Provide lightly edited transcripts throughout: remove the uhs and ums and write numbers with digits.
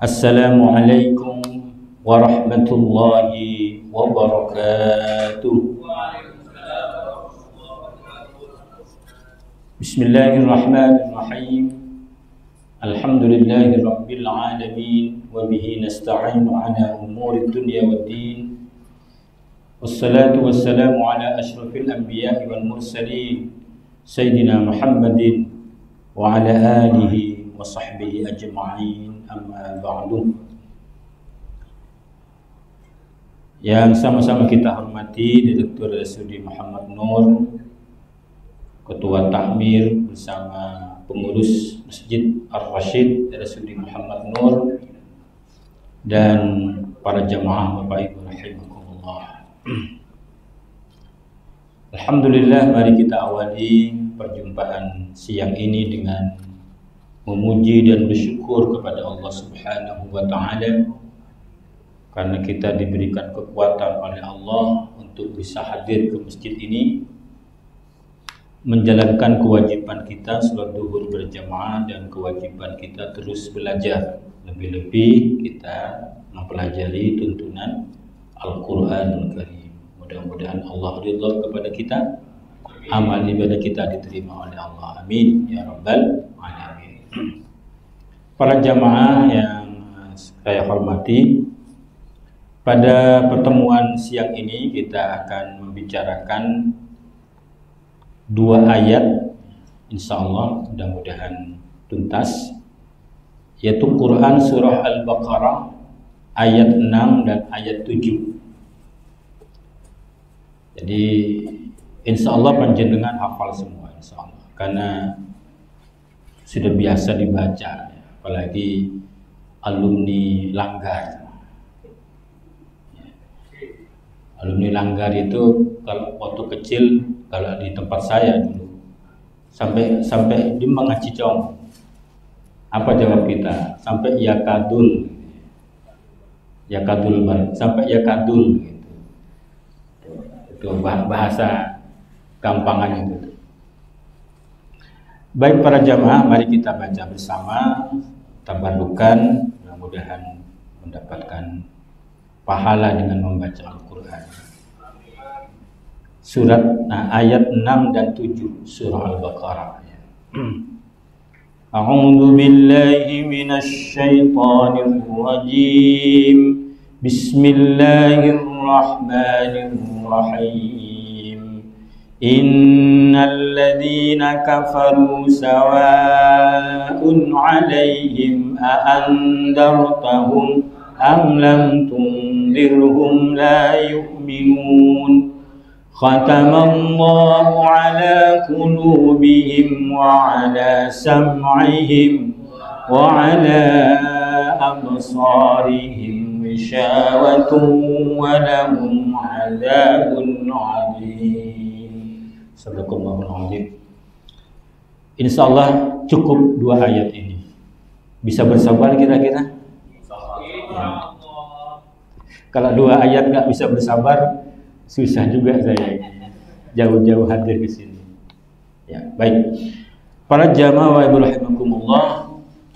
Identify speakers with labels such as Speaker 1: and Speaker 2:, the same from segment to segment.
Speaker 1: Assalamualaikum warahmatullahi wabarakatuh. Bismillahirrahmanirrahim. Alhamdulillahi rabbil alamin wa bihi nasta'inu ala umurid dunya waddin. Wassalatu wassalamu ala asyrafil anbiya'i wal mursalin sayyidina Muhammadin wa ala alihi wa sahbihi ajma'in, amma ba'du. Yang sama-sama kita hormati Direktur RSUD Muhammad Nur, Ketua Takmir bersama pengurus Masjid Ar-Rasyid RSUD Muhammad Nur, dan para jamaah Bapak Ibu rahimakumullah. Alhamdulillah, mari kita awali perjumpaan siang ini dengan memuji dan bersyukur kepada Allah Subhanahu wa Ta'ala, karena kita diberikan kekuatan oleh Allah untuk bisa hadir ke masjid ini, menjalankan kewajiban kita salat zuhur berjamaah dan kewajiban kita terus belajar. Lebih-lebih kita mempelajari tuntunan Al-Qur'anul Karim. Mudah-mudahan Allah ridha kepada kita, amal ibadah kita diterima oleh Allah. Amin ya rabbal alamin. Para jamaah yang saya hormati, pada pertemuan siang ini kita akan membicarakan dua ayat, insya Allah mudah-mudahan tuntas, yaitu Quran surah Al-Baqarah ayat 6 dan ayat 7. Jadi insya Allah panjenengan hafal semua, insya Allah, karena sudah biasa dibaca, apalagi alumni Langgar. Alumni Langgar itu kalau waktu kecil, kalau di tempat saya dulu, sampai di Mangacicong, apa jawab kita? Sampai yakadul sampai yakadul gitu. Itu bahasa gampangan itu. Baik para jamaah, mari kita baca bersama, tabarukan, mudah-mudahan mendapatkan pahala dengan membaca Al-Quran. Surat ayat 6 dan 7 surah Al-Baqarah. A'udzu billahi minasy syaithanir rajim. Bismillahirrahmanirrahim. Innal ladzina kafaru sawa'un 'alaihim a andartahum am lam tundirhum la yu'minun. Khatamallahu 'ala qulubihim wa 'ala sam'ihim wa 'ala absarihim ghishawatun wa lahum 'adzabun 'adzim. Sadaqallahul azim. Insyaallah cukup dua ayat ini. Bisa bersabar kira-kira? Ya. Kalau dua ayat nggak bisa bersabar, susah juga saya jauh-jauh hadir ke sini. Ya, baik. Para jamaah wa rahimakumullah,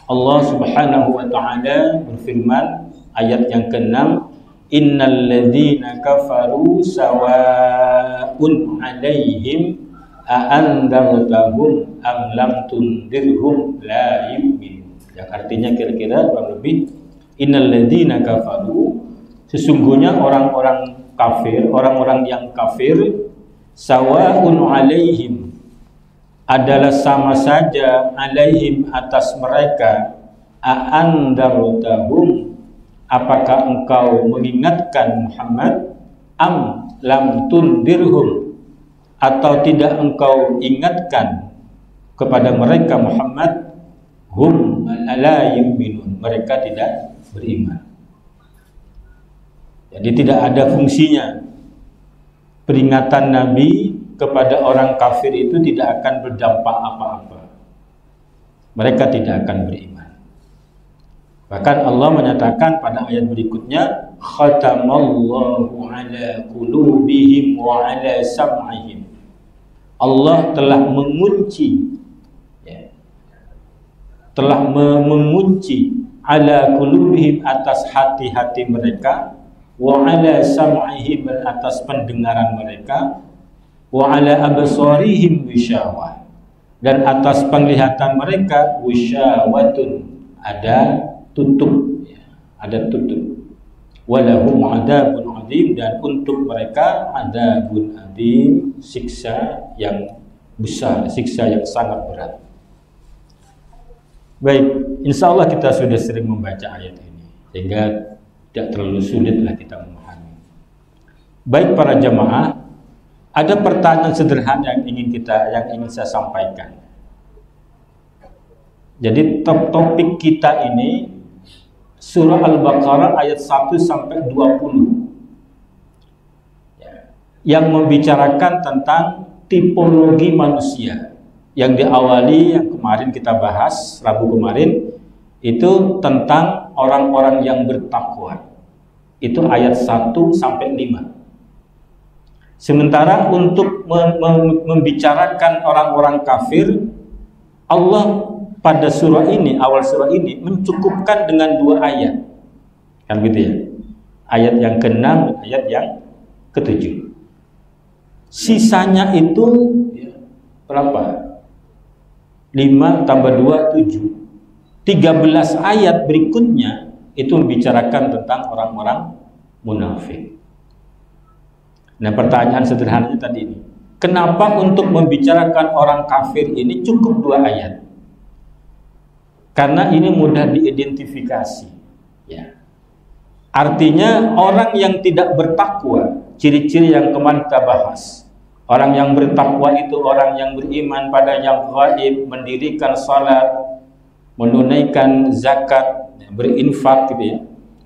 Speaker 1: Allah Subhanahu wa Ta'ala berfirman ayat yang ke-6, innal ladzina kafaru sawa'un 'alaihim a andartahum am lam tundirhum la yu'minun. Ya, artinya kira-kira kurang lebih, innal ladzina kafaru, sesungguhnya orang-orang kafir, orang-orang yang kafir, sawa'un 'alaihim, adalah sama saja, 'alaihim, atas mereka, a andartahum, apakah engkau mengingatkan Muhammad, am lam tundirhum, atau tidak engkau ingatkan kepada mereka Muhammad, hum la yu'minun, mereka tidak beriman. Jadi tidak ada fungsinya peringatan Nabi kepada orang kafir, itu tidak akan berdampak apa-apa. Mereka tidak akan beriman. Bahkan Allah menyatakan pada ayat berikutnya, khatamallahu ala qulubihim wa ala sam'ihim. Allah telah mengunci, ya, telah mengunci ala qulubihim atas hati-hati mereka, wa ala sam'ihim atas pendengaran mereka, wa ala absarihim wisyawah, dan atas penglihatan mereka wisyawatun, ada tutup, ada tutup. Walahum adabun adzim, dan untuk mereka adabun adzim, siksa yang besar, siksa yang sangat berat. Baik, insya Allah kita sudah sering membaca ayat ini, sehingga tidak terlalu sulitlah kita memahami. Baik para jamaah, ada pertanyaan sederhana yang ingin saya sampaikan. Jadi topik kita ini surah Al-Baqarah ayat 1 sampai 20 yang membicarakan tentang tipologi manusia, yang diawali yang kemarin kita bahas Rabu kemarin itu tentang orang-orang yang bertakwa. Itu ayat 1 sampai 5. Sementara untuk membicarakan orang-orang kafir, Allah pada surah ini, awal surah ini mencukupkan dengan 2 ayat. Kan gitu ya. Ayat yang ke-6 dan ayat yang ke-7. Sisanya itu berapa? 5 tambah 2, 7. 13 ayat berikutnya itu membicarakan tentang orang-orang munafik. Nah, pertanyaan sederhananya tadi ini, kenapa untuk membicarakan orang kafir ini cukup 2 ayat? Karena ini mudah diidentifikasi, ya. Artinya orang yang tidak bertakwa, ciri-ciri yang kemarin kita bahas. Orang yang bertakwa itu orang yang beriman pada yang gaib, mendirikan salat, menunaikan zakat, berinfak gitu ya.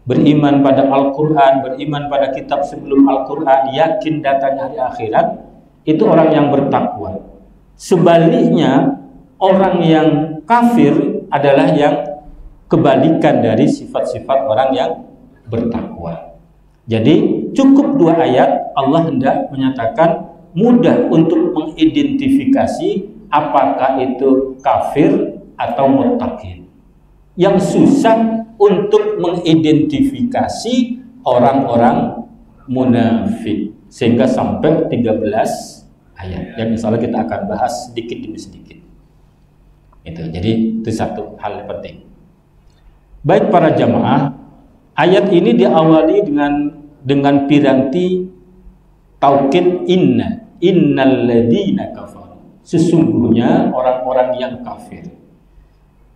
Speaker 1: Beriman pada Al-Quran, beriman pada kitab sebelum Al-Quran, yakin datangnya hari akhirat, itu orang yang bertakwa. Sebaliknya, orang yang kafir adalah yang kebalikan dari sifat-sifat orang yang bertakwa. Jadi cukup 2 ayat Allah hendak menyatakan mudah untuk mengidentifikasi apakah itu kafir atau muttaqin. Yang susah untuk mengidentifikasi orang-orang munafik, sehingga sampai 13 ayat. Dan insya Allah kita akan bahas sedikit demi sedikit. Jadi itu satu hal yang penting. Baik para jamaah, ayat ini diawali dengan piranti taukid innal ladzina kafaru. Sesungguhnya orang-orang yang kafir.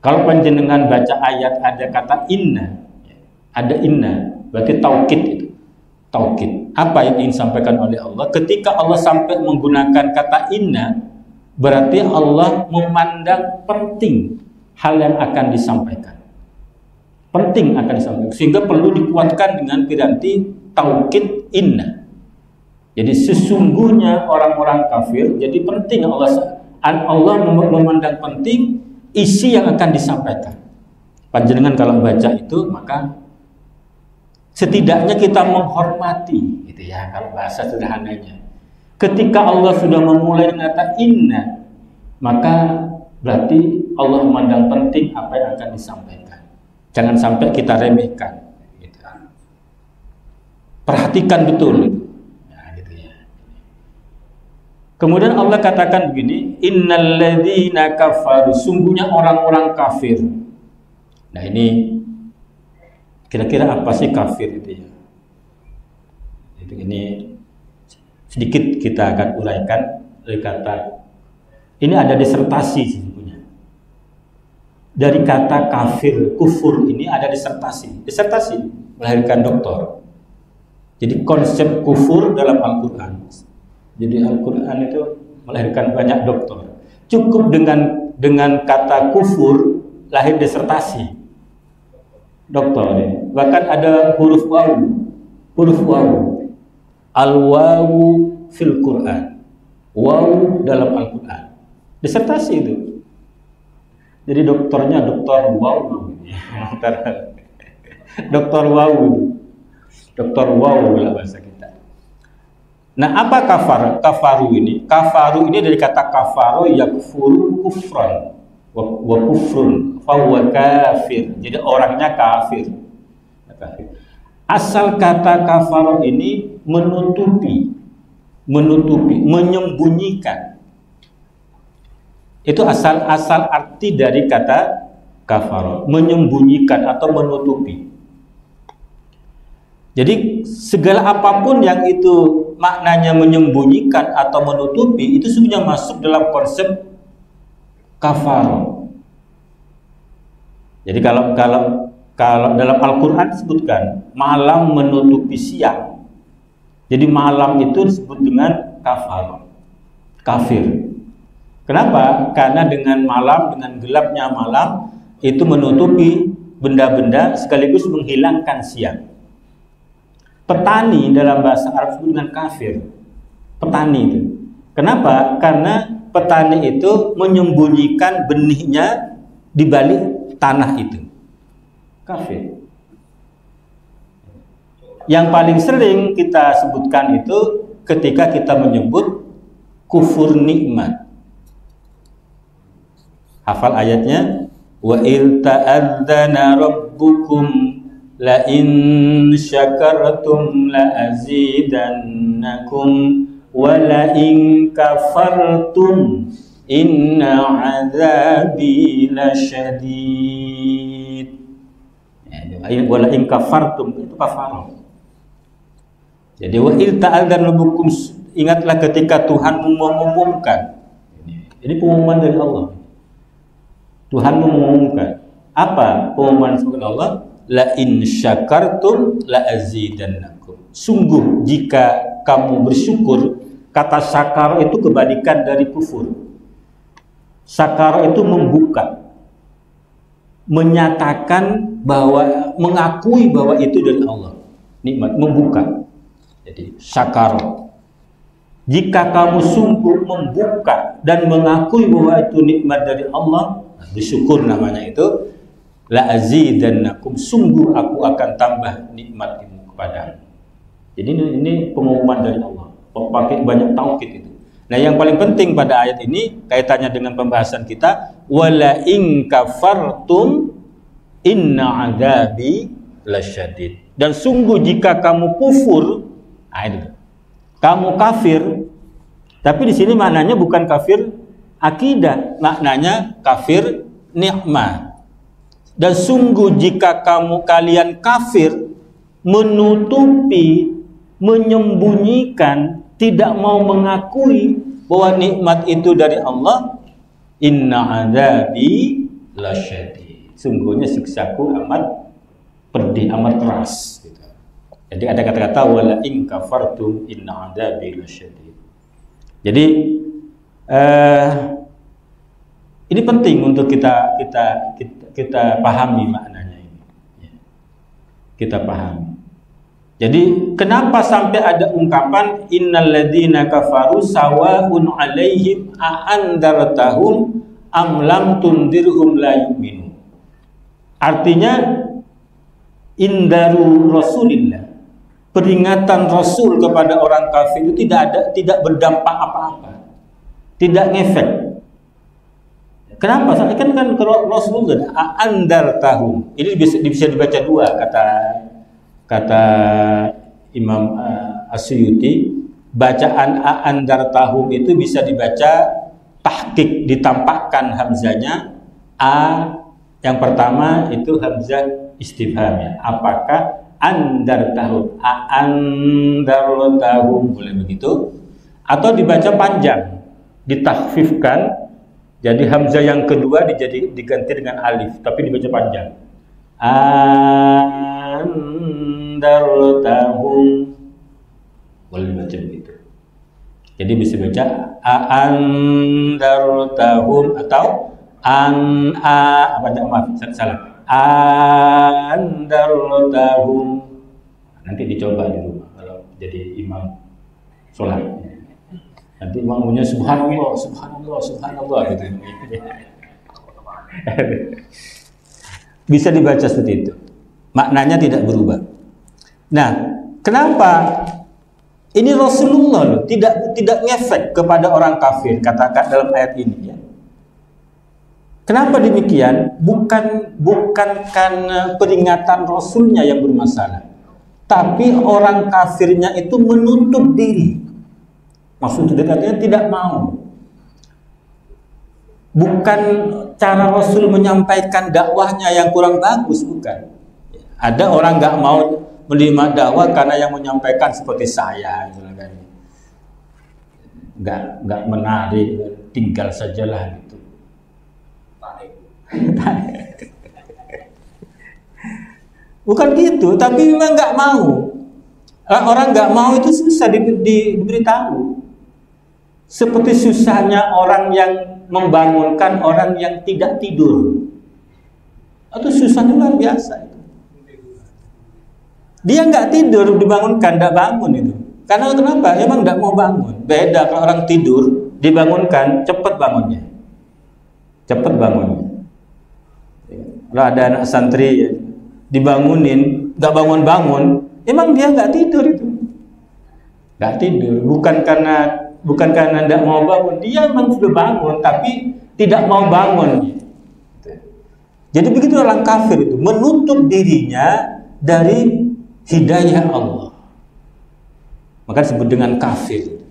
Speaker 1: Kalau panjenengan baca ayat ada kata inna, berarti taukid itu. Taukid. Apa yang ingin disampaikan oleh Allah? Ketika Allah sampai menggunakan kata inna, berarti Allah memandang penting hal yang akan disampaikan. Penting akan disampaikan, sehingga perlu dikuatkan dengan piranti taukid inna. Jadi sesungguhnya orang-orang kafir, jadi penting Allah memandang penting isi yang akan disampaikan. Panjenengan kalau baca itu, maka setidaknya kita menghormati, gitu ya, kalau bahasa sederhananya. Ketika Allah sudah memulai dengan kata inna, maka berarti Allah memandang penting apa yang akan disampaikan. Jangan sampai kita remehkan. Gitu. Perhatikan betul. Nah, gitu ya. Kemudian Allah katakan begini, innal ladzina kafaru, sungguhnya orang-orang kafir. Nah ini kira-kira apa sih kafir itu ya? Ini sedikit kita akan uraikan dari kata ini, ada disertasi sesungguhnya. Dari kata kafir, kufur ini ada disertasi. Disertasi melahirkan doktor. Jadi konsep kufur dalam Al-Quran. Jadi Al-Quran itu melahirkan banyak doktor. Cukup dengan kata kufur lahir disertasi doktor ini. Bahkan ada huruf wawu. Huruf wawu. Al-wawu fil Quran. Wawu dalam Al-Quran. Disertasi itu. Jadi doktornya doktor wawu. Doktor wawu. Doktor wawu dalam bahasa kita. Nah, apa kafaru ini? Kafaru ini dari kata kafaru yakfuru kufran. wa kufrun fahuwa kafir. Jadi orangnya kafir. Asal kata kafaro ini menutupi, menyembunyikan. Itu asal arti dari kata kafaro, menyembunyikan atau menutupi. Jadi segala apapun yang itu maknanya menyembunyikan atau menutupi, itu sebenarnya masuk dalam konsep kafaro. Jadi kalau dalam Al-Quran disebutkan malam menutupi siang, jadi malam itu disebut dengan kafaro, kafir. Kenapa? Karena dengan malam, dengan gelapnya malam itu menutupi benda-benda sekaligus menghilangkan siang. Petani dalam bahasa Arab disebut dengan kafir. Petani itu. Kenapa? Karena petani itu menyembunyikan benihnya di balik tanah itu. Kafir. Yang paling sering kita sebutkan itu ketika kita menyebut kufur nikmat. Hafal ayatnya, wa il ta'adzana rabbukum la in syakartum la azidannakum wa la in kafartum inna azabi lasyadid. Wa la in kafartum itu kafarah. Jadi wa il ta'adzana rabbukum, ingatlah ketika Tuhan mengumumkan. Ini pengumuman dari Allah. Tuhan mengumumkan. Apa pengumuman dari Allah? La in syakartum la azidannakum. Sungguh jika kamu bersyukur, kata syakar itu kebalikan dari kufur. Syakar itu membuka, menyatakan bahwa, mengakui bahwa itu dari Allah. Nikmat, membuka. Jadi syakar. Jika kamu sungguh membuka dan mengakui bahwa itu nikmat dari Allah, bersyukur namanya itu. La azidannakum, sungguh aku akan tambah nikmat itu kepadamu. Jadi ini pengumuman dari Allah. Pakai banyak taukid itu. Nah, yang paling penting pada ayat ini kaitannya dengan pembahasan kita, wala in kafartum inna adzabi lasyadid. Dan sungguh jika kamu kufur, kamu kafir. Tapi di sini maknanya bukan kafir akidah, maknanya kafir nikmat. Dan sungguh jika kalian kafir, menutupi, menyembunyikan, tidak mau mengakui bahwa nikmat itu dari Allah, inna adzabi lasyadid. Sungguhnya siksaku amat pedih, amat keras. Gitu. Jadi ada kata-kata wala in kafartum inna adzabi lasyadid. Jadi ini penting untuk kita pahami maknanya ini. Kita pahami. Jadi kenapa sampai ada ungkapan innal ladzina kafaru sawa'un 'alaihim a andartahum am lam tundirhum la yu'minun. Artinya indaru Rasulillah, peringatan Rasul kepada orang kafir itu tidak berdampak apa-apa. Tidak ngefek. Kenapa? Kan Rasulullah andar tahun. Ini bisa dibaca dua kata Imam Asyuyuti. Bacaan andar tahun itu bisa dibaca tahqiq, ditampakkan hamzanya. Yang pertama itu hamzah istifham ya. Apakah andar tahun? Andar tahun, boleh begitu? Atau dibaca panjang, ditakhfifkan. Jadi hamzah yang kedua diganti dengan alif, tapi dibaca panjang. Andartahum, boleh dibaca begitu. Jadi bisa baca andartahum atau salah. Andartahum. Nanti dicoba di rumah kalau jadi imam sholat. Nanti bangunnya subhanallah, subhanallah, subhanallah gitu. Bisa dibaca seperti itu. Maknanya tidak berubah. Nah, kenapa ini Rasulullah loh, tidak ngefek kepada orang kafir, katakan dalam ayat ini ya. Kenapa demikian? Bukan karena peringatan Rasulnya yang bermasalah, tapi orang kafirnya itu menutup diri. Maksud dekatnya tidak mau. Bukan cara Rasul menyampaikan dakwahnya yang kurang bagus, bukan. Ada orang nggak mau menerima dakwah karena yang menyampaikan seperti saya, nggak menarik, tinggal sajalah gitu. Bukan gitu, tapi memang nggak mau. Orang nggak mau itu susah diberitahu. Seperti susahnya orang yang membangunkan orang yang tidak tidur. Itu susahnya luar biasa. Dia nggak tidur, dibangunkan, nggak bangun itu. Karena kenapa? Emang nggak mau bangun. Beda kalau orang tidur, dibangunkan, cepat bangunnya. Cepat bangunnya. Kalau ada anak santri ya, dibangunin, nggak bangun-bangun, emang dia nggak tidur itu. Nggak tidur, bukan karena tidak mau bangun, dia memang sudah bangun tapi tidak mau bangun. Jadi begitu orang kafir itu menutup dirinya dari hidayah Allah, maka disebut dengan kafir,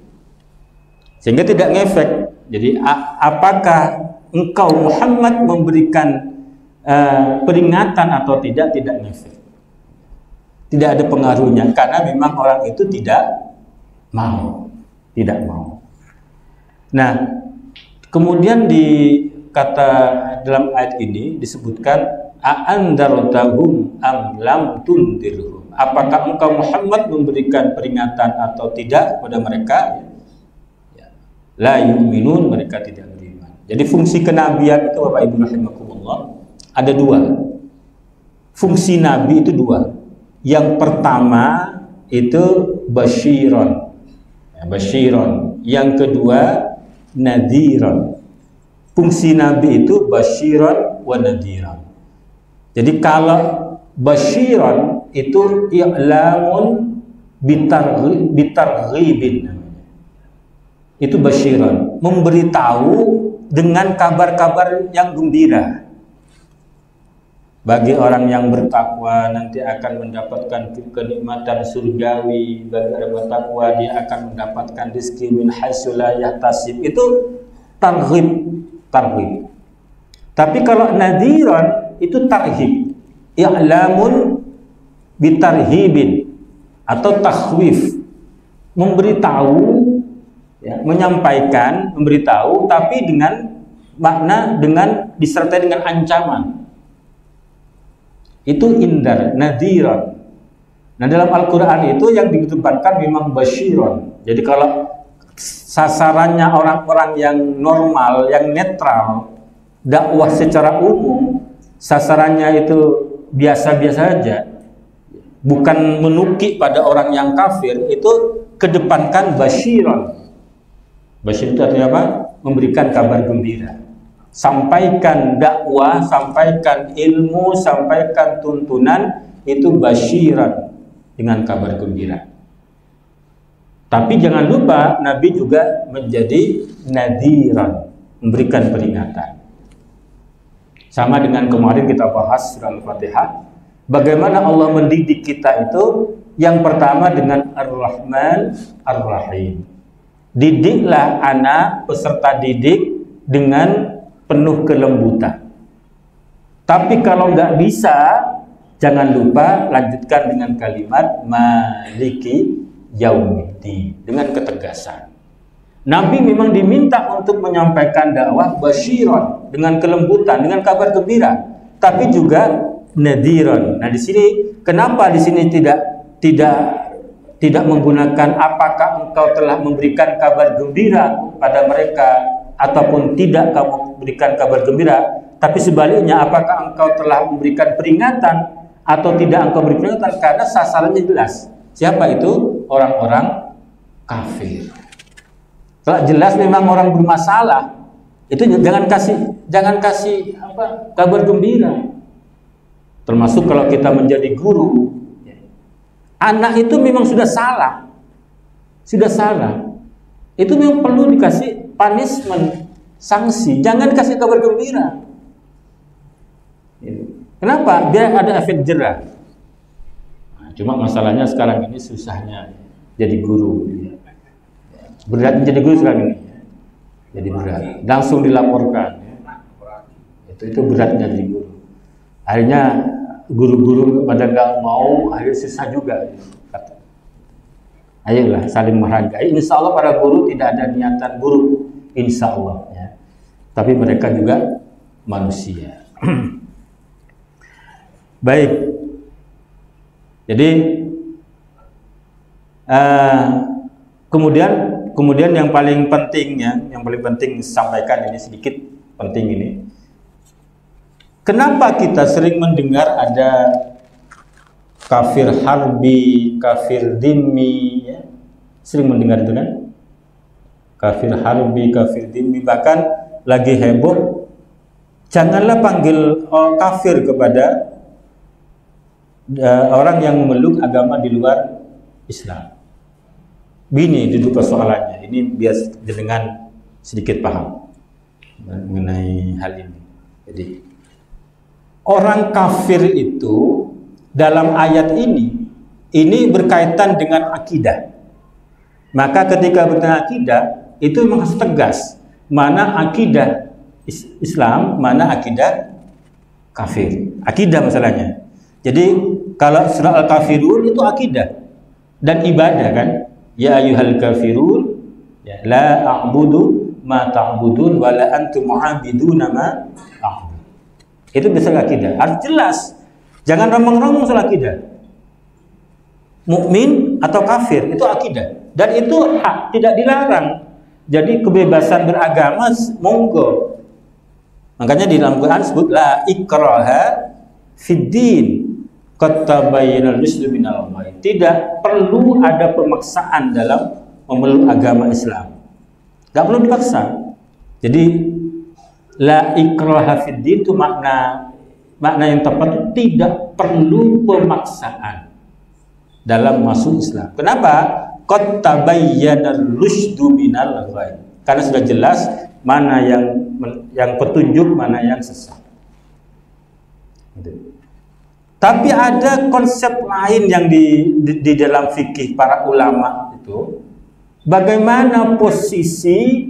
Speaker 1: sehingga tidak ngefek. Jadi apakah engkau Muhammad memberikan peringatan atau tidak ngefek, tidak ada pengaruhnya, karena memang orang itu tidak mau. Nah, kemudian kata dalam ayat ini disebutkan a'andartahum am lam tundirhum. Apakah engkau Muhammad memberikan peringatan atau tidak kepada mereka? Ya. La yu'minun, mereka tidak beriman. Jadi fungsi kenabian itu Bapak Ibu rahimakumullah ada dua. Fungsi nabi itu dua. Yang pertama itu basyiron. Basyiron. Yang kedua nadhiron. Fungsi nabi itu basyiron wa nadhiron. Jadi kalau basyiron itu i'lamun bitarghibin namanya. Itu basyiron, memberitahu dengan kabar-kabar yang gembira. Bagi orang yang bertakwa nanti akan mendapatkan kenikmatan surgawi. Bagi orang bertakwa dia akan mendapatkan rezeki min haitsu la yahtasib. Itu targhib. Tapi kalau nadhiran itu tarhib. I'lamun bitarhibin atau takhwif. Memberitahu, ya, menyampaikan, memberitahu, tapi dengan makna disertai dengan ancaman. Itu indar, nadhiran. Nah, dalam Al-Quran itu yang dikedepankan memang basyiron. Jadi kalau sasarannya orang-orang yang normal, yang netral, dakwah secara umum, sasarannya itu biasa-biasa saja, bukan menukik pada orang yang kafir, itu kedepankan basyiron. Basyir itu artinya apa? Memberikan kabar gembira. Sampaikan dakwah, sampaikan ilmu, sampaikan tuntunan, itu basyiran, dengan kabar gembira. Tapi jangan lupa Nabi juga menjadi nadhiran, memberikan peringatan. Sama dengan kemarin kita bahas surah Al-Fatihah, bagaimana Allah mendidik kita itu yang pertama dengan Ar-Rahman Ar-Rahim. Didiklah anak peserta didik dengan penuh kelembutan. Tapi kalau nggak bisa, jangan lupa lanjutkan dengan kalimat Maliki Yaumiddin, dengan ketegasan. Nabi memang diminta untuk menyampaikan dakwah basyiron, dengan kelembutan, dengan kabar gembira, tapi juga nadhiran. Nah, di sini kenapa di sini tidak menggunakan apakah engkau telah memberikan kabar gembira pada mereka ataupun tidak kamu berikan kabar gembira, tapi sebaliknya apakah engkau telah memberikan peringatan atau tidak engkau beri peringatan, karena sasarannya jelas. Siapa itu? Orang-orang kafir. Kalau jelas memang orang bermasalah, itu jangan kasih kabar gembira. Termasuk kalau kita menjadi guru, anak itu memang sudah salah, itu memang perlu dikasih punishment, sanksi. Jangan kasih kabar gembira. Kenapa? Biar ada efek jerah. Nah, cuma masalahnya sekarang ini susahnya jadi guru. Berat jadi guru sekarang ini. Jadi berat. Langsung dilaporkan. Itu beratnya jadi guru. Akhirnya guru-guru pada nggak mau, akhirnya susah juga. Ayolah saling menghargai. Insya Allah para guru tidak ada niatan buruk. Insya Allah. Ya. Tapi mereka juga manusia. Baik, jadi kemudian yang paling pentingnya, yang paling penting sampaikan ini sedikit penting ini. Kenapa kita sering mendengar ada kafir harbi, kafir dhimmi, ya? Sering mendengar itu kan? Kafir harbi, kafir dhimmi, bahkan lagi heboh. Janganlah panggil kafir kepada orang yang memeluk agama di luar Islam. Ini duduk persoalannya. Ini biar dengan sedikit paham mengenai hal ini. Jadi orang kafir itu dalam ayat ini berkaitan dengan akidah. Maka ketika berkaitan akidah itu memang harus tegas mana akidah Islam, mana akidah kafir. Akidah masalahnya. Jadi kalau surah Al-Kafirun itu akidah dan ibadah kan? Ya ayyuhal kafirun, ya, la a'budu ma ta'budun wa la antum mu'abiduna ma a'budu. Itu bisa akidah. Harus jelas. Jangan romong-romong soal akidah. Mukmin atau kafir itu akidah dan itu hak, tidak dilarang. Jadi kebebasan beragama monggo. Makanya di dalam Quran sebut la ikraha fid din. Tidak perlu ada pemaksaan dalam memeluk agama Islam. Tidak perlu dipaksa. Jadi la ikraha fid din itu makna yang tepat, tidak perlu pemaksaan dalam masuk Islam. Kenapa? Qad tabayyana ar-rusydu minal ghayy. Karena sudah jelas mana yang petunjuk, mana yang sesat. Gitu. Tapi ada konsep lain yang di dalam fikih para ulama itu, bagaimana posisi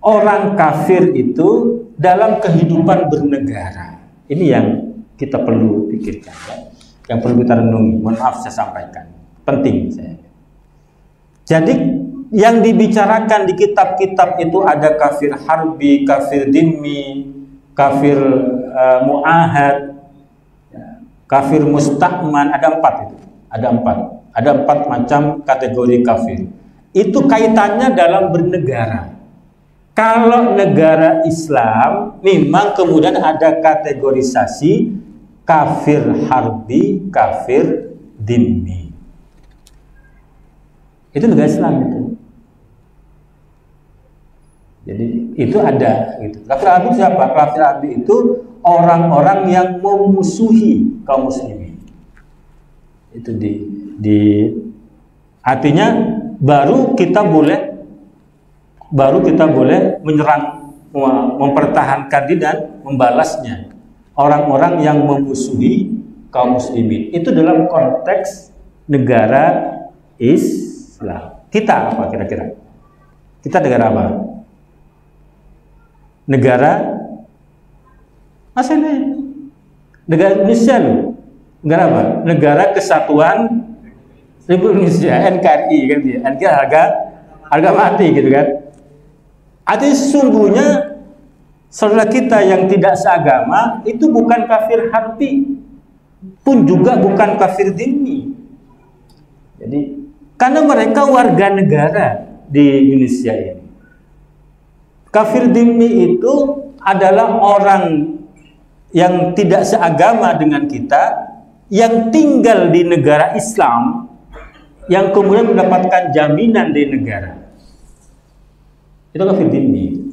Speaker 1: orang kafir itu dalam kehidupan bernegara. Ini yang kita perlu pikirkan, ya? Yang perlu kita renungi. Mohon maaf saya sampaikan, penting saya. Jadi yang dibicarakan di kitab-kitab itu ada kafir harbi, kafir dhimmi, kafir mu'ahad, kafir mustakman, ada 4 itu. Ada empat macam kategori kafir. Itu kaitannya dalam bernegara. Kalau negara Islam memang kemudian ada kategorisasi kafir harbi, kafir dhimmi. Itu negara Islam itu. Jadi itu ada gitu. Kafir harbi siapa? Kafir harbi itu orang-orang yang memusuhi kaum muslimin. Itu artinya baru kita boleh menyerang, mempertahankan diri dan membalasnya. Orang-orang yang memusuhi kaum muslimin itu dalam konteks negara Islam. Kita apa kira-kira? Kita negara apa? Negara Masalah negara Indonesia loh. Negara apa? Negara Kesatuan Republik Indonesia, NKRI kan dia. NKRI harga mati gitu kan. Artinya sesungguhnya saudara kita yang tidak seagama itu bukan kafir harbi, pun juga bukan kafir dhimmi. Jadi karena mereka warga negara di Indonesia ini. Kafir dhimmi itu adalah orang yang tidak seagama dengan kita, yang tinggal di negara Islam, yang kemudian mendapatkan jaminan di negara. Itu kafir dhimmi.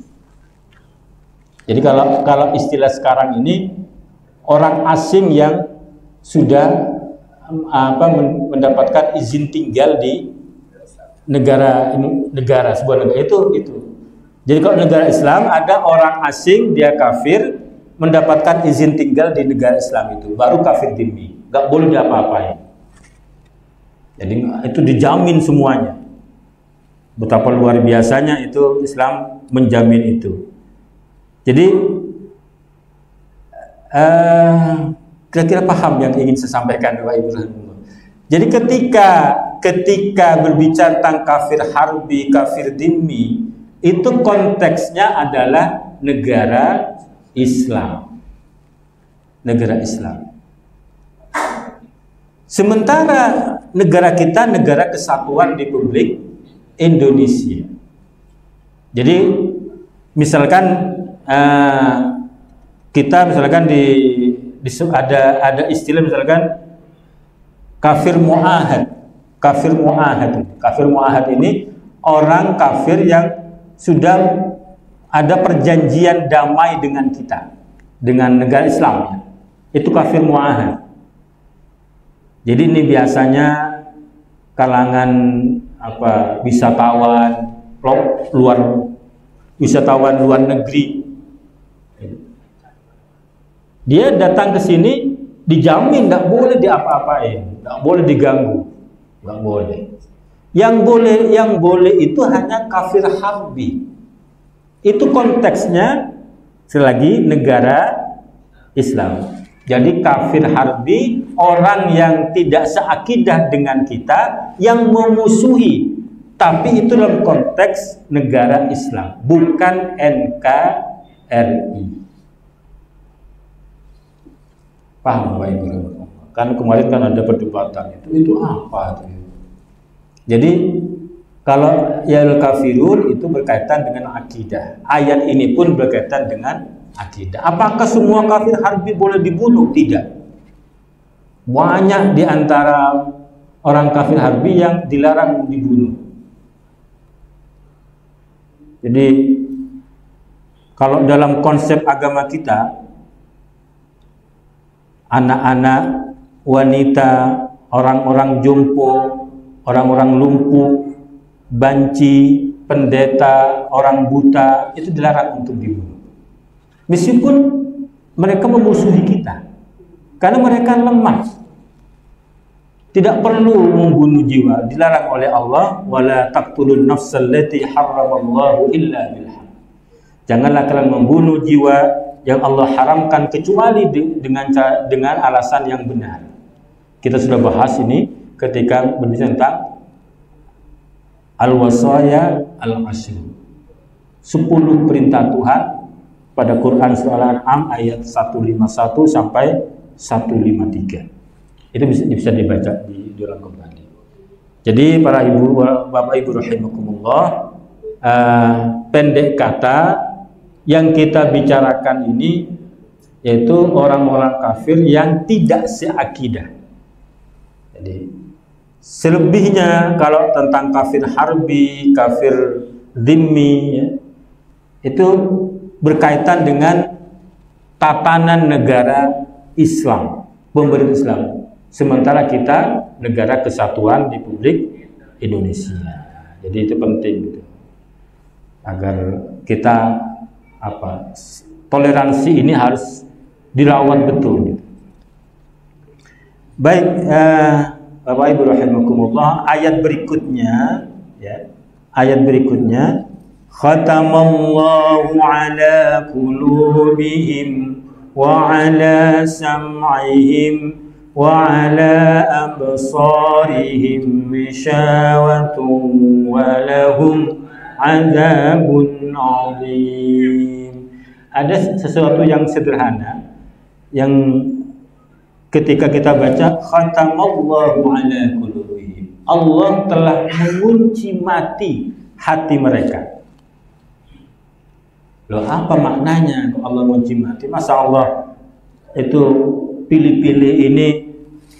Speaker 1: Jadi kalau istilah sekarang ini, orang asing yang sudah mendapatkan izin tinggal di negara sebuah negara itu. Jadi kalau negara Islam ada orang asing dia kafir, mendapatkan izin tinggal di negara Islam itu baru kafir dhimmi, nggak boleh diapa-apain. Jadi itu dijamin semuanya. Betapa luar biasanya itu Islam menjamin itu. Jadi kira-kira paham yang ingin saya sampaikan Bapak Ibu. Jadi ketika berbicara tentang kafir harbi, kafir dhimmi, itu konteksnya adalah negara Islam. Negara Islam. Sementara negara kita negara kesatuan Republik Indonesia. Jadi misalkan kita misalkan ada istilah misalkan kafir mu'ahad. Kafir mu'ahad ini orang kafir yang sudah ada perjanjian damai dengan kita, dengan negara Islam ya. Itu kafir mu'ahad. Jadi ini biasanya kalangan wisatawan luar negeri. Dia datang ke sini dijamin tidak boleh diapa-apain, tidak boleh diganggu, tidak boleh. Yang boleh itu hanya kafir harbi. Itu konteksnya selagi negara Islam. Jadi kafir harbi orang yang tidak seakidah dengan kita, yang memusuhi, tapi itu dalam konteks negara Islam, bukan NKRI. Paham Bapak Ibu? Kan kemarin kan ada perdebatan itu apa itu? Jadi kalau yal kafirun itu berkaitan dengan akidah. Ayat ini pun berkaitan dengan akidah. Apakah semua kafir harbi boleh dibunuh? Tidak. Banyak di antara orang kafir harbi yang dilarang dibunuh. Jadi kalau dalam konsep agama kita, anak-anak, wanita, orang-orang jompo, orang-orang lumpuh, banci, pendeta, orang buta, itu dilarang untuk dibunuh. Meskipun mereka memusuhi kita, karena mereka lemah, tidak perlu membunuh jiwa, dilarang oleh Allah, wala taqtulun nafsal lati harramallahu illa bil haqq. Janganlah kalian membunuh jiwa yang Allah haramkan kecuali dengan alasan yang benar. Kita sudah bahas ini ketika berbicara tentang al-wasaya al-ashr, 10 perintah Tuhan pada Quran surah Al-An'am ayat 151 sampai 153. Itu bisa dibaca di dalam kembali. Jadi para ibu, bapak ibu rahimakumullah, pendek kata yang kita bicarakan ini yaitu orang-orang kafir yang tidak seakidah. Jadi selebihnya kalau tentang kafir harbi, kafir dhimmi ya, itu berkaitan dengan tatanan negara Islam, pemerintah Islam. Sementara kita negara kesatuan Republik Indonesia. Jadi itu penting gitu. Agar kita toleransi ini harus dirawat betul gitu. Baik, Bapak Ibu rahimakumullah, ayat berikutnya ya. Ayat berikutnya, khatamallahu ala qulubihim wa ala sam'ihim wa ala absarihim mishawatun wa lahum adzabun 'adzim. Ada sesuatu yang sederhana yang ketika kita baca khatamallahu ala qulubihim, Allah telah mengunci mati hati mereka. Loh, apa maknanya Allah mengunci mati? Masa Allah itu pilih-pilih ini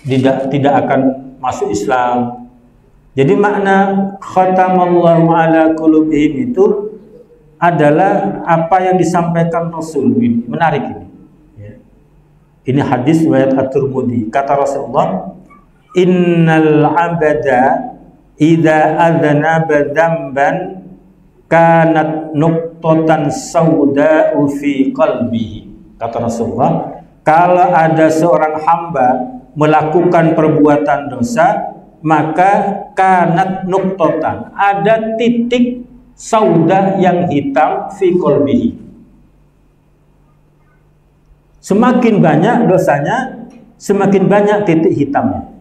Speaker 1: tidak akan masuk Islam? Jadi makna khatamallahu ala qulubihim itu adalah apa yang disampaikan Rasul. Menarik ini. Ini hadis riwayat At-Tirmidzi. Kata Rasulullah, "Innal 'abda idza adznaba dzamban kanat nuqtatan sauda'u fi qalbihi." Kata Rasulullah, kalau ada seorang hamba melakukan perbuatan dosa, maka kanat nuqtatan, ada titik sauda yang hitam fi qalbihi. Semakin banyak dosanya, semakin banyak titik hitamnya.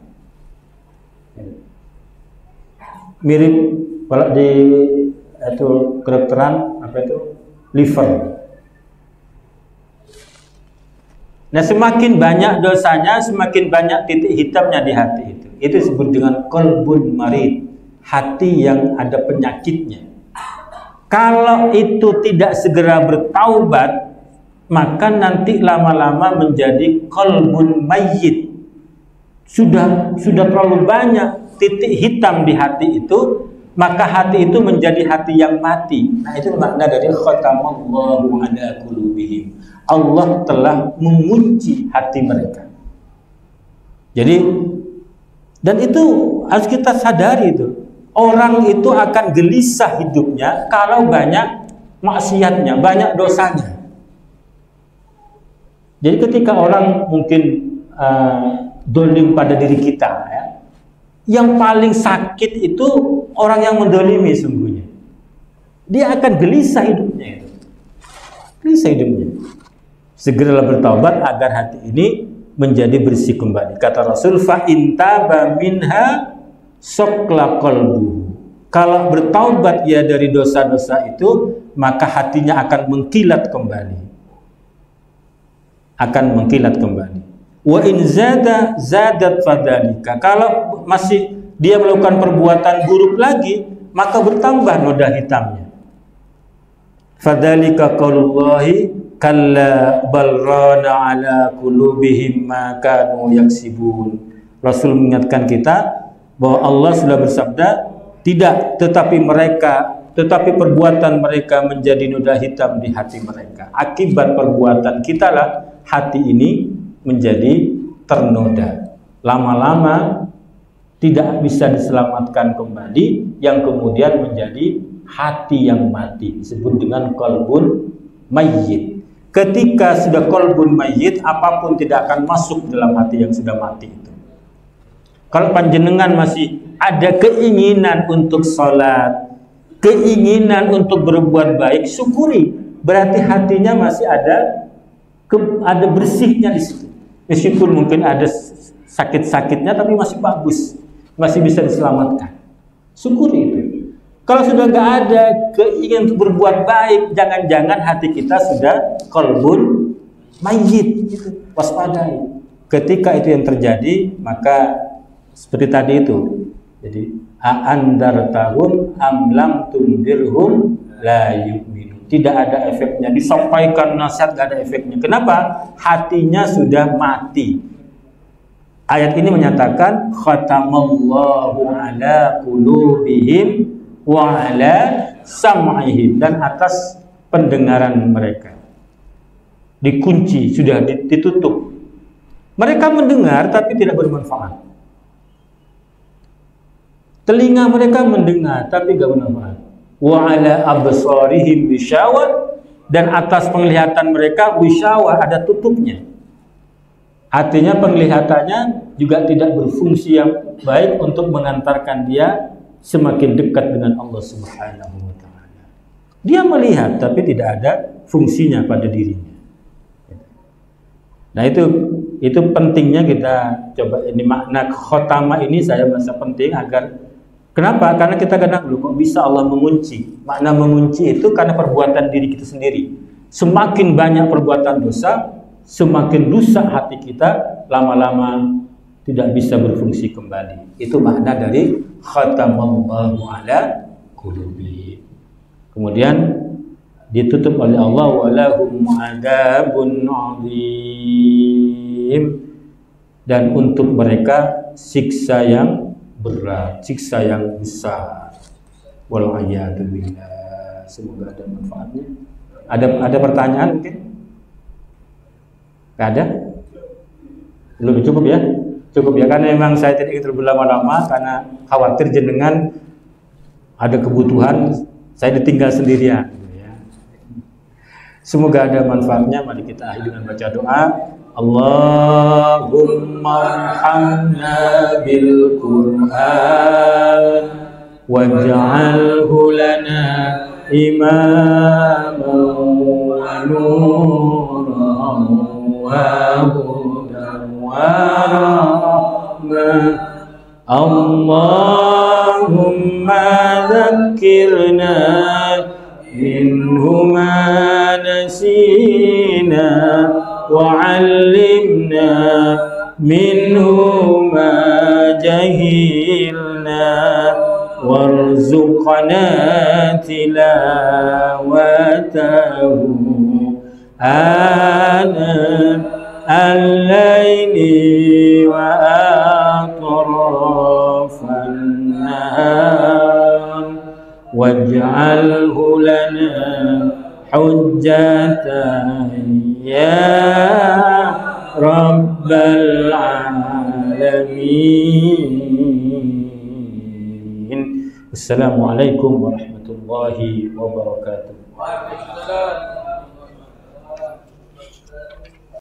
Speaker 1: Mirip kalau di itu kedokteran apa itu liver. Nah, semakin banyak dosanya, semakin banyak titik hitamnya di hati itu. Itu disebut dengan qalbun marid, hati yang ada penyakitnya. Kalau itu tidak segera bertaubat, maka nanti lama-lama menjadi qalbun mayyit. Sudah terlalu banyak titik hitam di hati itu, maka hati itu menjadi hati yang mati. Nah, itu makna dari khatamallahu ala qulubihim. Allah telah mengunci hati mereka. Jadi, dan itu harus kita sadari itu. Orang itu akan gelisah hidupnya kalau banyak maksiatnya, banyak dosanya. Jadi ketika orang mungkin dolim pada diri kita, ya, yang paling sakit itu orang yang mendolimi sungguhnya. Dia akan gelisah hidupnya itu. Gelisah hidupnya. Segeralah bertaubat agar hati ini menjadi bersih kembali. Kata Rasul, fa intaba minha saqla qalbu. Kalau bertaubat ia dari dosa-dosa itu, maka hatinya akan mengkilat kembali. Akan mengkilat kembali. Wa in zadat fadalika. Kalau masih dia melakukan perbuatan buruk lagi, maka bertambah noda hitamnya. Fadalika qaulullahi kalla bal rana ala qulubihim ma kanu yaksibun. Rasul mengingatkan kita bahwa Allah sudah bersabda, tidak, tetapi perbuatan mereka menjadi noda hitam di hati mereka. Akibat perbuatan kita lah hati ini menjadi ternoda. Lama-lama tidak bisa diselamatkan kembali, yang kemudian menjadi hati yang mati, disebut dengan qalbun mayyit. Ketika sudah qalbun mayyit, apapun tidak akan masuk dalam hati yang sudah mati itu. Kalau panjenengan masih ada keinginan untuk sholat, keinginan untuk berbuat baik, syukuri. Berarti hatinya masih ada bersihnya di situ. Meskipun mungkin ada sakit-sakitnya, tapi masih bagus, masih bisa diselamatkan. Syukuri itu. Kalau sudah nggak ada keinginan untuk berbuat baik, jangan-jangan hati kita sudah qalbun mayyit. Gitu. Waspadai. Ketika itu yang terjadi, maka seperti tadi itu. Jadi a'andartahum am lam tundirhum la yu'minu. Tidak ada efeknya. Disampaikan nasihat nggak ada efeknya. Kenapa? Hatinya sudah mati. Ayat ini menyatakan khatamallahu ala qulubihim wa ala sam'ihim, dan atas pendengaran mereka dikunci, sudah ditutup. Mereka mendengar tapi tidak bermanfaat. Telinga mereka mendengar tapi tidak bermanfaat. Wa ala absarihim wishawa, dan atas penglihatan mereka wishawa, ada tutupnya. Artinya penglihatannya juga tidak berfungsi yang baik untuk mengantarkan dia semakin dekat dengan Allah Subhanahu wa taala. Dia melihat tapi tidak ada fungsinya pada dirinya. Nah, itu pentingnya kita coba ini makna khotamah ini saya merasa penting agar kenapa? Karena kita kadang kok bisa Allah mengunci. Makna mengunci itu karena perbuatan diri kita sendiri. Semakin banyak perbuatan dosa, semakin rusak hati kita, lama-lama tidak bisa berfungsi kembali. Itu makna dari khatamallahu ala qulubi. Kemudian ditutup oleh Allah, walahum adzabun adzim, dan untuk mereka siksa yang berat, siksa yang besar. Wal'iyadu billah. Semoga ada manfaatnya. Ada pertanyaan mungkin? Gak ada? Belum cukup ya? Cukup ya, karena memang saya tidak ingin berlama-lama karena khawatir jenengan ada kebutuhan, saya ditinggal sendirian. Semoga ada manfaatnya. Mari kita akhiri dengan baca doa. Allahumma arhamna bil Qur'an waj'alhu lana imaman wa nuran wa hudan wa rahmah. Allahumma dhakkirna minhu ma nasina wa'allimna minhu ma jahilna warzuqna tilawatahu ana al-laili wa atrafan nahar waj'alhu lana hujjatan ya rabbal alamin. Assalamualaikum warahmatullahi wabarakatuh.